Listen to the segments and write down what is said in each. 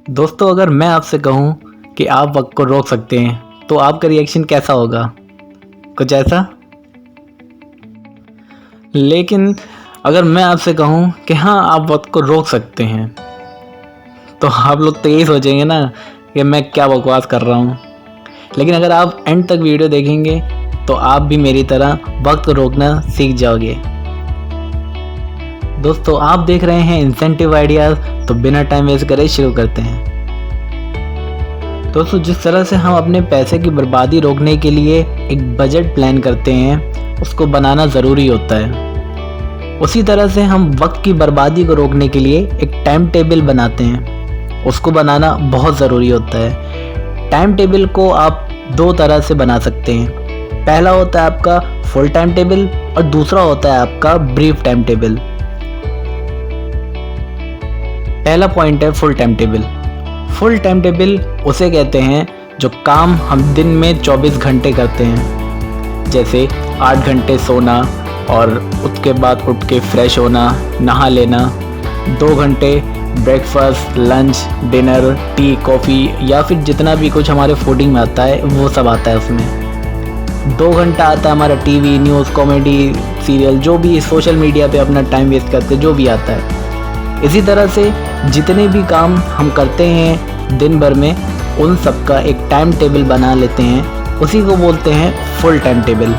दोस्तों, अगर मैं आपसे कहूँ कि आप वक्त को रोक सकते हैं तो आपका रिएक्शन कैसा होगा? कुछ ऐसा? लेकिन अगर मैं आपसे कहूँ कि हाँ, आप वक्त को रोक सकते हैं तो आप लोग तो यही सोचेंगे ना कि मैं क्या बकवास कर रहा हूँ। लेकिन अगर आप एंड तक वीडियो देखेंगे तो आप भी मेरी तरह वक्त को रोकना सीख जाओगे। दोस्तों, आप देख रहे हैं इंसेंटिव आइडियाज़, तो बिना टाइम वेस्ट करे शुरू करते हैं। दोस्तों, जिस तरह से हम अपने पैसे की बर्बादी रोकने के लिए एक बजट प्लान करते हैं, उसको बनाना ज़रूरी होता है। उसी तरह से हम वक्त की बर्बादी को रोकने के लिए एक टाइम टेबल बनाते हैं, उसको बनाना बहुत ज़रूरी होता है। टाइम टेबल को आप दो तरह से बना सकते हैं। पहला होता है आपका फुल टाइम टेबल और दूसरा होता है आपका ब्रीफ टाइम टेबल। पहला पॉइंट है full time table. Full time table उसे कहते हैं जो काम हम दिन में 24 घंटे करते हैं, जैसे 8 घंटे सोना और उसके बाद उठ के फ्रेश होना, नहा लेना, 2 घंटे breakfast, lunch, dinner, T, coffee या फिर जितना भी कुछ हमारे फूडिंग में आता है वो सब आता है उसमें। 2 घंटा आता है हमारा टीवी, न्यूज़, कॉमेडी, सीरियल, जो भी सोशल मीडिया पे अपना टाइम वेस्ट करते जो भी आता है। इसी तरह से जितने भी काम हम करते हैं दिन भर में, उन सब का एक टाइम टेबल बना लेते हैं, उसी को बोलते हैं फुल टाइम टेबल।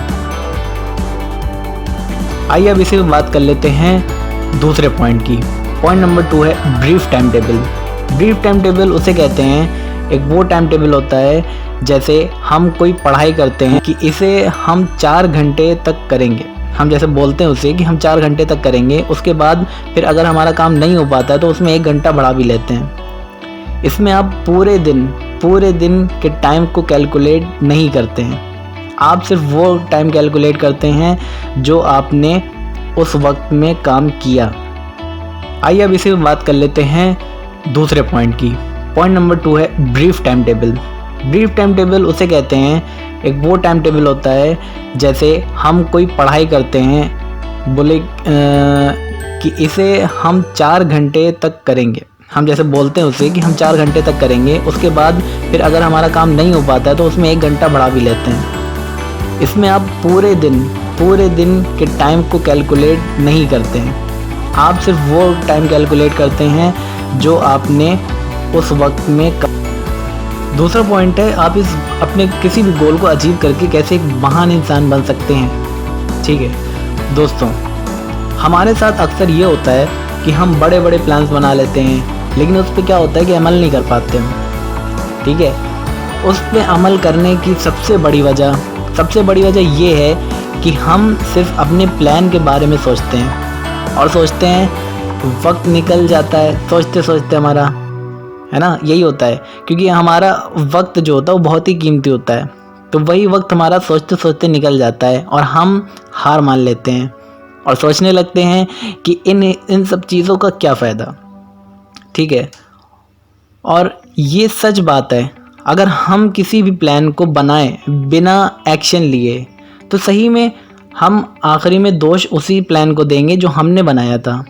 आइए अब इसी में बात कर लेते हैं दूसरे पॉइंट की। पॉइंट नंबर 2 है brief time table. Brief time table उसे कहते हैं, एक वो टाइम टेबल होता है जैसे हम कोई पढ़ाई करते हैं कि इसे हम 4 घंटे तक करेंगे। हम जैसे बोलते हैं उसे कि हम 4 घंटे तक करेंगे, उसके बाद फिर अगर हमारा काम नहीं हो पाता है तो उसमें 1 घंटा बढ़ा भी लेते हैं। इसमें आप पूरे दिन के टाइम को कैलकुलेट नहीं करते हैं, आप सिर्फ वो टाइम कैलकुलेट करते हैं जो आपने उस वक्त में काम किया। आइए अब इसी में बात कर लेते हैं दूसरे पॉइंट की। पॉइंट नंबर 2 है brief time table. Brief time table उसे कहते हैं, एक वो टाइम टेबल होता है जैसे हम कोई पढ़ाई करते हैं, बोले कि इसे हम 4 घंटे तक करेंगे। हम जैसे बोलते हैं उसे कि हम 4 घंटे तक करेंगे, उसके बाद फिर अगर हमारा काम नहीं हो पाता है तो उसमें 1 घंटा बढ़ा भी लेते हैं। इसमें आप पूरे दिन के टाइम को कैलकुलेट नहीं करते हैं, आप सिर्फ वो टाइम कैलकुलेट करते हैं जो आपने उस वक्त में दूसरा पॉइंट है, आप इस अपने किसी भी गोल को अचीव करके कैसे एक महान इंसान बन सकते हैं। ठीक है दोस्तों, हमारे साथ अक्सर ये होता है कि हम बड़े बड़े प्लान्स बना लेते हैं, लेकिन उस पर क्या होता है कि अमल नहीं कर पाते हम। ठीक है, उस पर अमल करने की सबसे बड़ी वजह ये है कि हम सिर्फ अपने प्लान के बारे में सोचते हैं और सोचते हैं वक्त निकल जाता है सोचते सोचते हमारा, है ना, यही होता है। क्योंकि हमारा वक्त जो होता है वो बहुत ही कीमती होता है, तो वही वक्त हमारा सोचते सोचते निकल जाता है और हम हार मान लेते हैं और सोचने लगते हैं कि इन सब चीज़ों का क्या फ़ायदा। ठीक है, और ये सच बात है, अगर हम किसी भी प्लान को बनाएं बिना एक्शन लिए तो सही में हम आखिरी में दोष उसी प्लान को देंगे जो हमने बनाया था।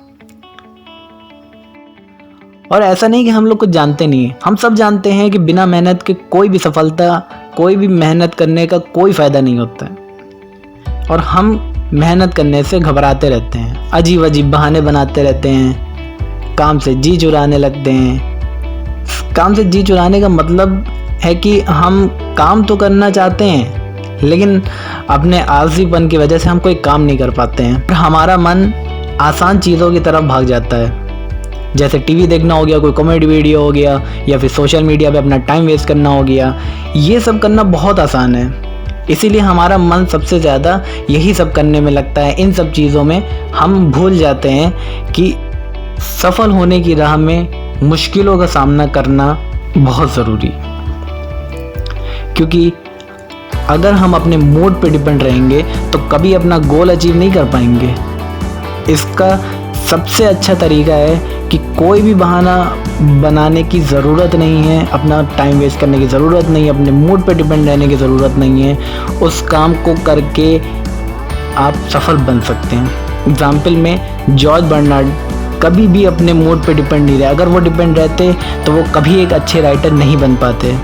और ऐसा नहीं कि हम लोग कुछ जानते नहीं हैं, हम सब जानते हैं कि बिना मेहनत के कोई भी सफलता, कोई भी मेहनत करने का कोई फ़ायदा नहीं होता है। और हम मेहनत करने से घबराते रहते हैं, अजीब अजीब बहाने बनाते रहते हैं, काम से जी चुराने लगते हैं। काम से जी चुराने का मतलब है कि हम काम तो करना चाहते हैं, लेकिन अपने आलसीपन की वजह से हम कोई काम नहीं कर पाते हैं। हमारा मन आसान चीज़ों की तरफ भाग जाता है, जैसे टीवी देखना हो गया, कोई कॉमेडी वीडियो हो गया, या फिर सोशल मीडिया पे अपना टाइम वेस्ट करना हो गया। ये सब करना बहुत आसान है, इसीलिए हमारा मन सबसे ज़्यादा यही सब करने में लगता है। इन सब चीज़ों में हम भूल जाते हैं कि सफल होने की राह में मुश्किलों का सामना करना बहुत ज़रूरी है। क्योंकि अगर हम अपने मूड पे डिपेंड रहेंगे तो कभी अपना गोल अचीव नहीं कर पाएंगे। इसका सबसे अच्छा तरीका है कि कोई भी बहाना बनाने की ज़रूरत नहीं है, अपना टाइम वेस्ट करने की ज़रूरत नहीं है, अपने मूड पे डिपेंड रहने की ज़रूरत नहीं है। उस काम को करके आप सफल बन सकते हैं। एग्ज़ाम्पल में जॉर्ज बर्नार्ड कभी भी अपने मूड पे डिपेंड नहीं रहे। अगर वो डिपेंड रहते तो वो कभी एक अच्छे राइटर नहीं बन पाते।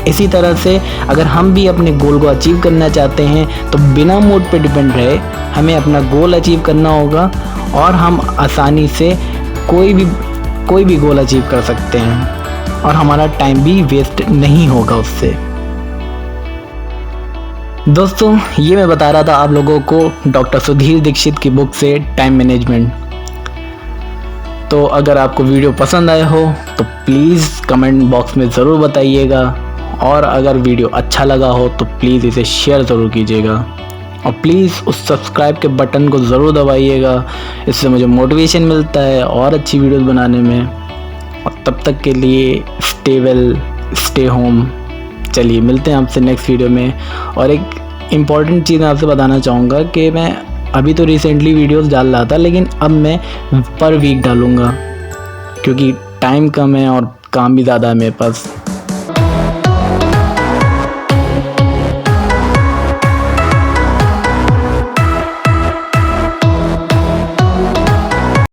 इसी तरह से अगर हम भी अपने गोल को अचीव करना चाहते हैं तो बिना मूड पे डिपेंड रहे हमें अपना गोल अचीव करना होगा और हम आसानी से कोई भी गोल अचीव कर सकते हैं और हमारा टाइम भी वेस्ट नहीं होगा उससे। दोस्तों, ये मैं बता रहा था आप लोगों को डॉक्टर सुधीर दीक्षित की बुक से टाइम मैनेजमेंट। तो अगर आपको वीडियो पसंद आया हो तो प्लीज़ कमेंट बॉक्स में ज़रूर बताइएगा और अगर वीडियो अच्छा लगा हो तो प्लीज़ इसे शेयर ज़रूर कीजिएगा और प्लीज़ उस सब्सक्राइब के बटन को ज़रूर दबाइएगा। इससे मुझे मोटिवेशन मिलता है और अच्छी वीडियोस बनाने में। और तब तक के लिए स्टे वेल, स्टे होम। चलिए मिलते हैं आपसे नेक्स्ट वीडियो में। और एक इम्पॉर्टेंट चीज़ मैं आपसे बताना चाहूँगा कि मैं अभी तो रिसेंटली वीडियोस डाल रहा था, लेकिन अब मैं पर वीक डालूँगा क्योंकि टाइम कम है और काम भी ज़्यादा है मेरे पास।